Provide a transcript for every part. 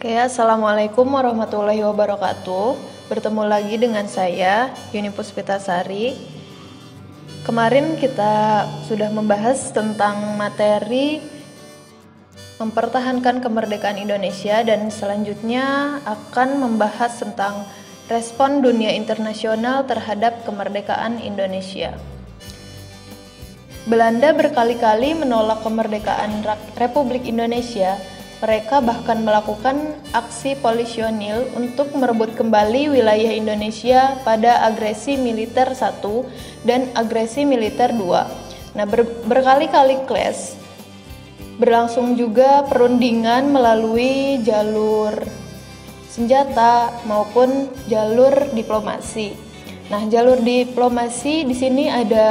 Oke, Assalamualaikum warahmatullahi wabarakatuh. Bertemu lagi dengan saya, Yuni Puspitasari. Kemarin kita sudah membahas tentang materi mempertahankan kemerdekaan Indonesia dan selanjutnya akan membahas tentang respon dunia internasional terhadap kemerdekaan Indonesia. Belanda berkali-kali menolak kemerdekaan Republik Indonesia. Mereka bahkan melakukan aksi polisionil untuk merebut kembali wilayah Indonesia pada agresi militer 1 dan agresi militer 2. Nah, berkali-kali clash. Berlangsung juga perundingan melalui jalur senjata maupun jalur diplomasi. Nah, jalur diplomasi di sini ada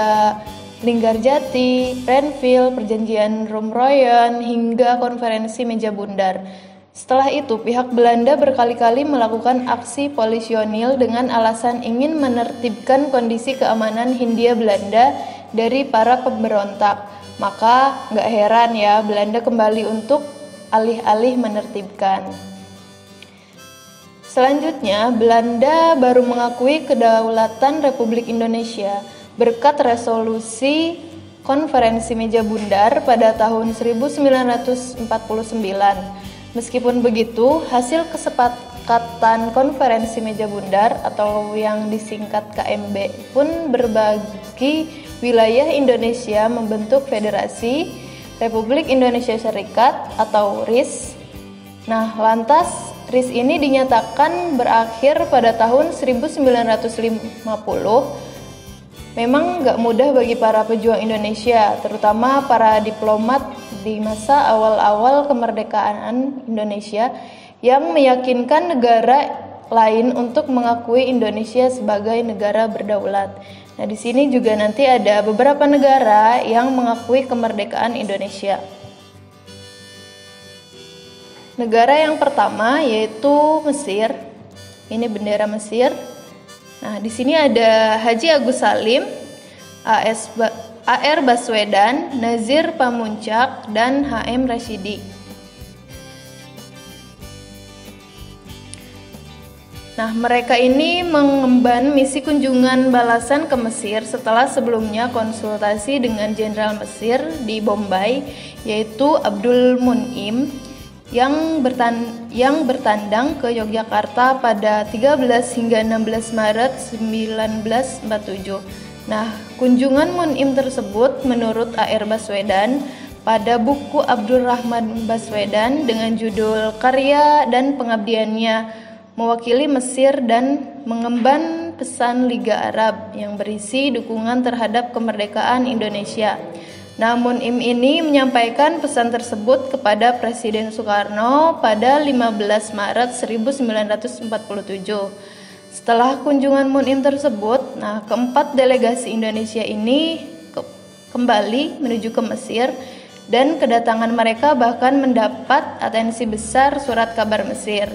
Linggarjati, Renville, Perjanjian Rumroyen, hingga Konferensi Meja Bundar. Setelah itu, pihak Belanda berkali-kali melakukan aksi polisionil dengan alasan ingin menertibkan kondisi keamanan Hindia Belanda dari para pemberontak. Maka nggak heran ya, Belanda kembali untuk alih-alih menertibkan. Selanjutnya, Belanda baru mengakui kedaulatan Republik Indonesia berkat resolusi Konferensi Meja Bundar pada tahun 1949. Meskipun begitu, hasil kesepakatan Konferensi Meja Bundar atau yang disingkat KMB pun berbagi wilayah Indonesia membentuk Federasi Republik Indonesia Serikat atau RIS. Nah, lantas RIS ini dinyatakan berakhir pada tahun 1950. Memang gak mudah bagi para pejuang Indonesia, terutama para diplomat di masa awal-awal kemerdekaan Indonesia yang meyakinkan negara lain untuk mengakui Indonesia sebagai negara berdaulat. Nah, di sini juga nanti ada beberapa negara yang mengakui kemerdekaan Indonesia. Negara yang pertama yaitu Mesir. Ini bendera Mesir. Nah, di sini ada Haji Agus Salim, A.R. Baswedan, Nazir Pamuncak, dan H.M. Rashidi. Nah, mereka ini mengemban misi kunjungan balasan ke Mesir setelah sebelumnya konsultasi dengan Jenderal Mesir di Bombay, yaitu Abdul Mun'im, yang bertandang ke Yogyakarta pada 13 hingga 16 Maret 1947. Nah, kunjungan Mun'im tersebut menurut A.R. Baswedan pada buku Abdurrahman Baswedan dengan judul Karya dan Pengabdiannya mewakili Mesir dan mengemban pesan Liga Arab yang berisi dukungan terhadap kemerdekaan Indonesia. Namun Mun'im ini menyampaikan pesan tersebut kepada Presiden Soekarno pada 15 Maret 1947. Setelah kunjungan Mun'im tersebut, keempat delegasi Indonesia ini kembali menuju ke Mesir dan kedatangan mereka bahkan mendapat atensi besar surat kabar Mesir.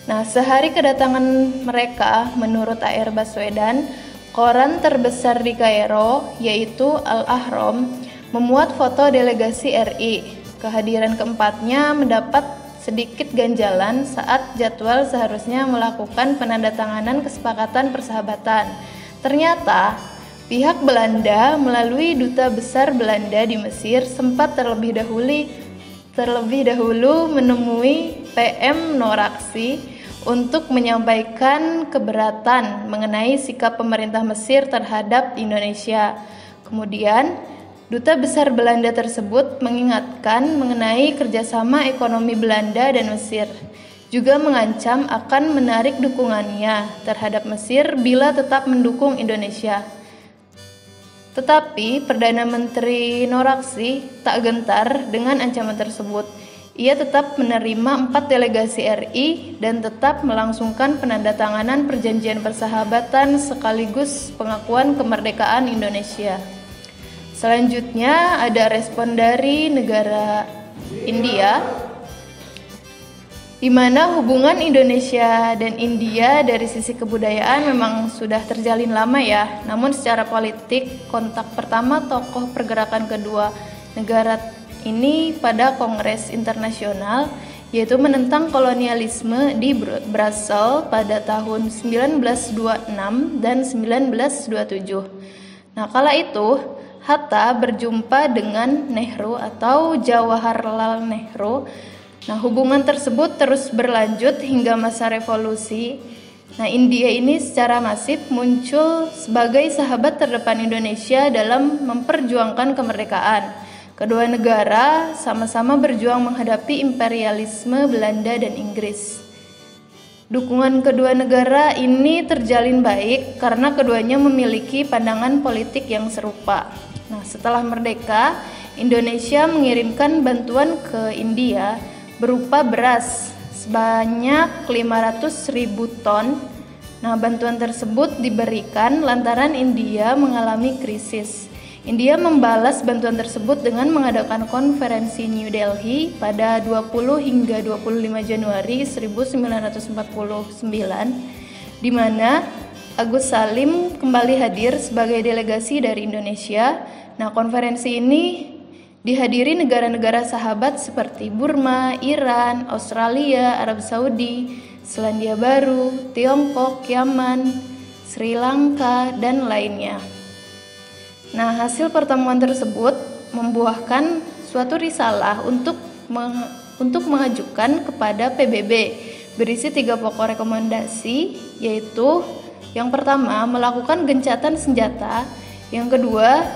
Nah, sehari kedatangan mereka, menurut A.R. Baswedan, koran terbesar di Kairo yaitu Al-Ahram memuat foto delegasi RI. Kehadiran keempatnya mendapat sedikit ganjalan saat jadwal seharusnya melakukan penandatanganan kesepakatan persahabatan. Ternyata pihak Belanda melalui Duta Besar Belanda di Mesir sempat terlebih dahulu menemui PM Noraksi untuk menyampaikan keberatan mengenai sikap pemerintah Mesir terhadap Indonesia. Kemudian Duta Besar Belanda tersebut mengingatkan mengenai kerjasama ekonomi Belanda dan Mesir, juga mengancam akan menarik dukungannya terhadap Mesir bila tetap mendukung Indonesia. Tetapi Perdana Menteri Noraksi tak gentar dengan ancaman tersebut. Ia tetap menerima 4 delegasi RI dan tetap melangsungkan penandatanganan perjanjian persahabatan sekaligus pengakuan kemerdekaan Indonesia. Selanjutnya ada respon dari negara India, di mana hubungan Indonesia dan India dari sisi kebudayaan memang sudah terjalin lama ya. Namun secara politik, kontak pertama tokoh pergerakan kedua negara ini pada Kongres Internasional yaitu menentang kolonialisme di Brasil pada tahun 1926 dan 1927. Nah, kala itu Hatta berjumpa dengan Nehru atau Jawaharlal Nehru. Nah, hubungan tersebut terus berlanjut hingga masa revolusi. Nah, India ini secara masif muncul sebagai sahabat terdepan Indonesia dalam memperjuangkan kemerdekaan. Kedua negara sama-sama berjuang menghadapi imperialisme Belanda dan Inggris. Dukungan kedua negara ini terjalin baik karena keduanya memiliki pandangan politik yang serupa. Nah, setelah merdeka, Indonesia mengirimkan bantuan ke India berupa beras sebanyak 500.000 ton. Nah, bantuan tersebut diberikan lantaran India mengalami krisis. India membalas bantuan tersebut dengan mengadakan konferensi New Delhi pada 20 hingga 25 Januari 1949, di mana Agus Salim kembali hadir sebagai delegasi dari Indonesia. Nah, konferensi ini dihadiri negara-negara sahabat seperti Burma, Iran, Australia, Arab Saudi, Selandia Baru, Tiongkok, Yaman, Sri Lanka, dan lainnya. Nah, hasil pertemuan tersebut membuahkan suatu risalah untuk mengajukan kepada PBB berisi 3 pokok rekomendasi, yaitu yang pertama, melakukan gencatan senjata. Yang kedua,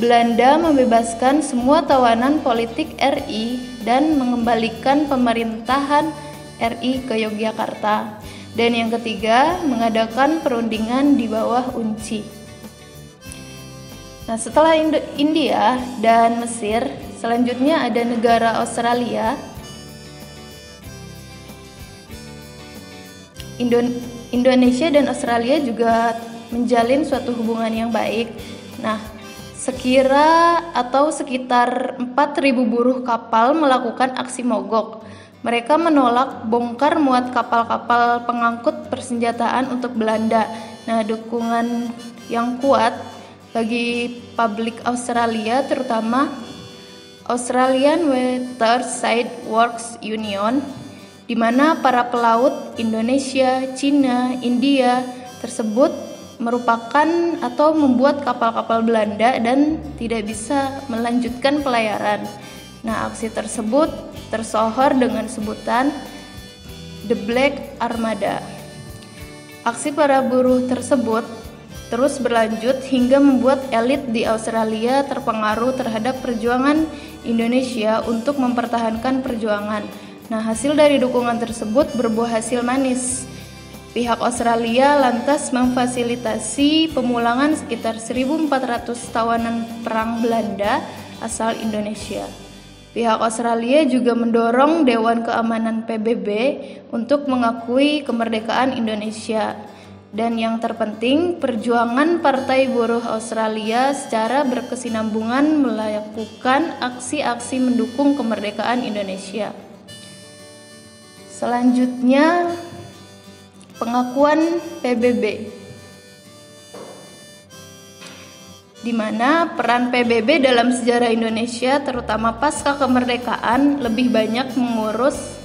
Belanda membebaskan semua tawanan politik RI dan mengembalikan pemerintahan RI ke Yogyakarta. Dan yang ketiga, mengadakan perundingan di bawah UNCI. Nah, setelah India dan Mesir, selanjutnya ada negara Australia. Indonesia dan Australia juga menjalin suatu hubungan yang baik. Nah, sekitar 4.000 buruh kapal melakukan aksi mogok. Mereka menolak bongkar muat kapal-kapal pengangkut persenjataan untuk Belanda. Nah, dukungan yang kuat bagi publik Australia, terutama Australian Waterside Works Union, di mana para pelaut Indonesia, Cina, India tersebut merupakan atau membuat kapal-kapal Belanda dan tidak bisa melanjutkan pelayaran. Nah, aksi tersebut tersohor dengan sebutan The Black Armada. Aksi para buruh tersebut terus berlanjut hingga membuat elit di Australia terpengaruh terhadap perjuangan Indonesia untuk mempertahankan perjuangan. Nah, hasil dari dukungan tersebut berbuah hasil manis. Pihak Australia lantas memfasilitasi pemulangan sekitar 1.400 tawanan perang Belanda asal Indonesia. Pihak Australia juga mendorong Dewan Keamanan PBB untuk mengakui kemerdekaan Indonesia. Dan yang terpenting, perjuangan Partai Buruh Australia secara berkesinambungan melakukan aksi-aksi mendukung kemerdekaan Indonesia. Selanjutnya, pengakuan PBB, di mana peran PBB dalam sejarah Indonesia terutama pasca kemerdekaan lebih banyak mengurus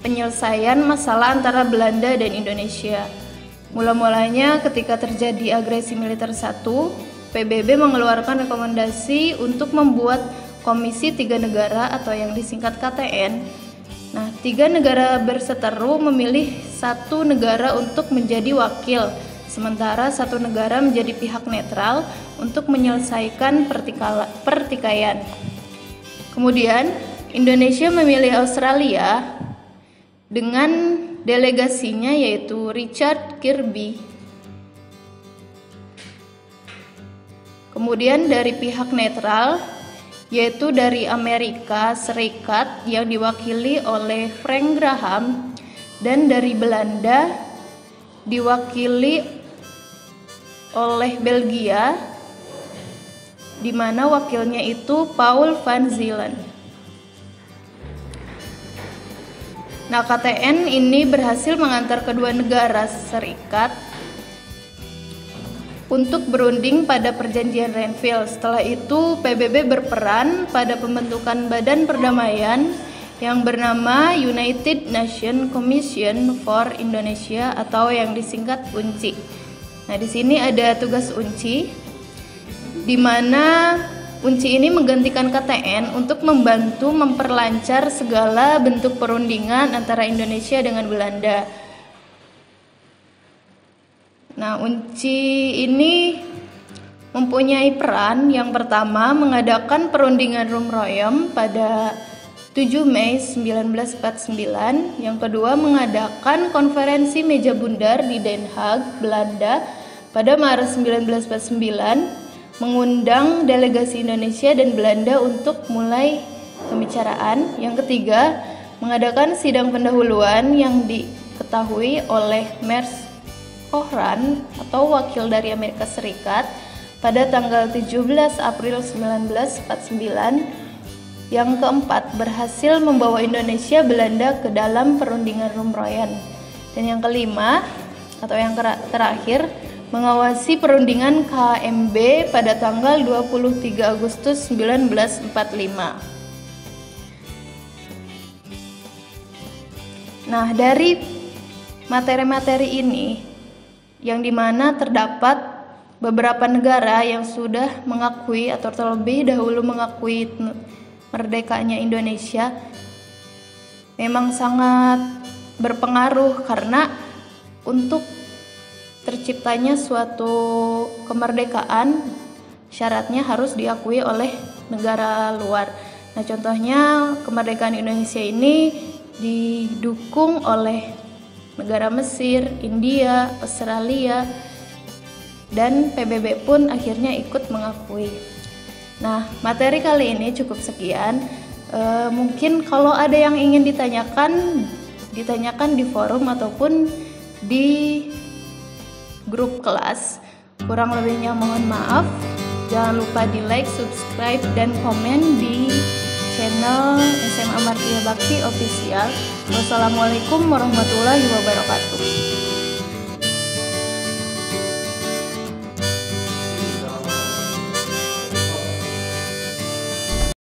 penyelesaian masalah antara Belanda dan Indonesia. Mula-mulanya ketika terjadi agresi militer 1, PBB mengeluarkan rekomendasi untuk membuat Komisi 3 Negara atau yang disingkat KTN. Nah, 3 negara berseteru memilih 1 negara untuk menjadi wakil, sementara 1 negara menjadi pihak netral untuk menyelesaikan pertikaian. Kemudian, Indonesia memilih Australia dengan delegasinya yaitu Richard Kirby. Kemudian dari pihak netral yaitu dari Amerika Serikat yang diwakili oleh Frank Graham, dan dari Belanda diwakili oleh Belgia, di mana wakilnya itu Paul van Zielen. Nah, KTN ini berhasil mengantar kedua negara serikat untuk berunding pada perjanjian Renville. Setelah itu PBB berperan pada pembentukan Badan Perdamaian yang bernama United Nations Commission for Indonesia atau yang disingkat UNCI. Nah, di sini ada tugas UNCI, di mana UNCI ini menggantikan KTN untuk membantu memperlancar segala bentuk perundingan antara Indonesia dengan Belanda. Nah, UNCI ini mempunyai peran yang pertama mengadakan perundingan Rum-Royem pada 7 Mei 1949, yang kedua mengadakan konferensi meja bundar di Den Haag, Belanda pada Maret 1949, mengundang delegasi Indonesia dan Belanda untuk mulai pembicaraan. Yang ketiga, mengadakan sidang pendahuluan yang diketahui oleh Mers Cochran atau wakil dari Amerika Serikat pada tanggal 17 April 1949. Yang keempat, berhasil membawa Indonesia Belanda ke dalam perundingan Rum-Royem. Dan yang kelima atau yang terakhir, mengawasi perundingan KMB pada tanggal 23 Agustus 1945. Nah, dari materi-materi ini yang dimana terdapat beberapa negara yang sudah mengakui atau terlebih dahulu mengakui merdekanya Indonesia, memang sangat berpengaruh karena untuk terciptanya suatu kemerdekaan syaratnya harus diakui oleh negara luar. Nah, contohnya kemerdekaan Indonesia ini didukung oleh negara Mesir, India, Australia, dan PBB pun akhirnya ikut mengakui. Nah, materi kali ini cukup sekian. Mungkin kalau ada yang ingin ditanyakan di forum ataupun di grup kelas. Kurang lebihnya mohon maaf. Jangan lupa di like, subscribe, dan komen di channel SMA Martia Bakti Official. Wassalamualaikum warahmatullahi wabarakatuh.